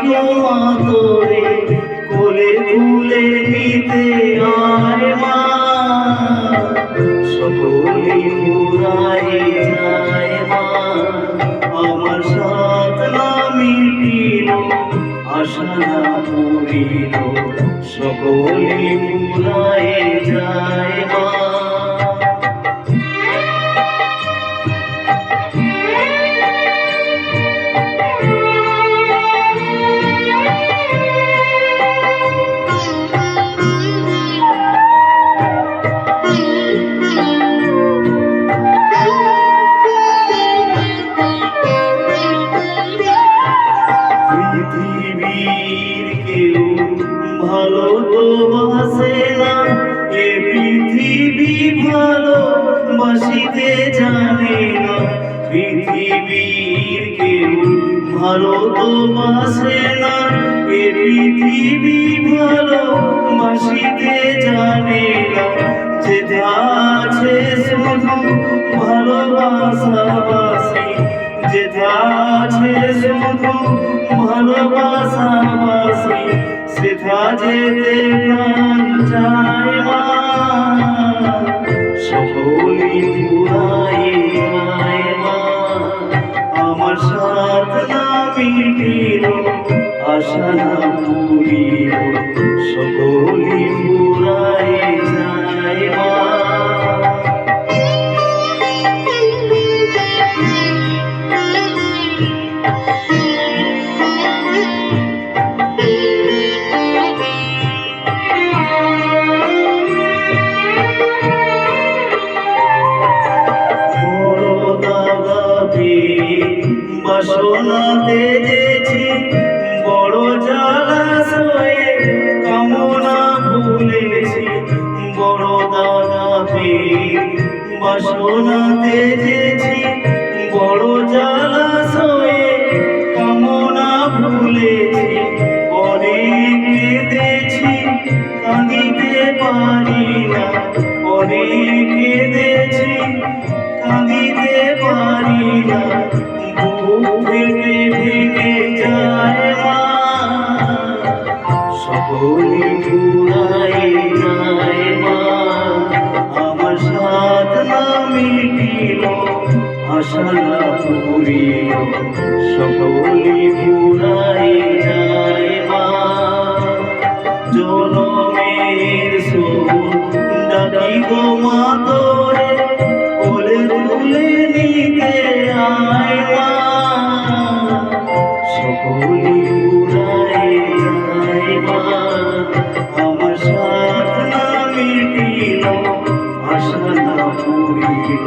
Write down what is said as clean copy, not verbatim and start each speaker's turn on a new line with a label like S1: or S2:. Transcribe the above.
S1: গো মা তোরে কোলে তুলে নিতে আয় মা, সকলে পুরাই যায় মা। আমার সাথ না মিটিল, আশা না পুরিল, সকলে পুরাই যায় মা। পৃথিবীর কেউ ভালো তো বাসে না, এ পৃথিবী ভালো বাসিতে জানে না। পৃথিবীর কেউ ভালো তো বাসে না, এ পৃথিবী ভালো বাসিতে জানে না। যেতে আছে শুধু ভালোবাসাবাসি, যেতে আছে শুধু ভালোবাসাবাসি, সেথা যেতে প্রাণ চায় মা। সকলে পুরাই যায় মা, আমার সাথ না মিটিল, আশা না পুরিল, সকলে পুরাই যায় মা। বাসনাতে যেছি বড় জলাশয়ে, কামনা ভুলেছি বড় দাদা পেয়ে। বাসনাতে যেছি বড় জলাশয়ে, কামনা ভুলেছি অনেক কেঁদেছি, কাঁদিতে পারি না। অনেক কেঁদেছি, কাঁদিতে পারি না। ভেঙে ভেঙে যায় মা, সকলে পুরাই যায় মা। আমার সাথ না মিটিল, আশা না পুরিল, সকলে পুরাই যায় মা। জনমের সুখ ডাকি গো মা তোরে, কোলে তুলে নিতে আয় মা। সকলে পুরাই যায় মা, আমার সাথ না মিটিল, আশা না পুরিল,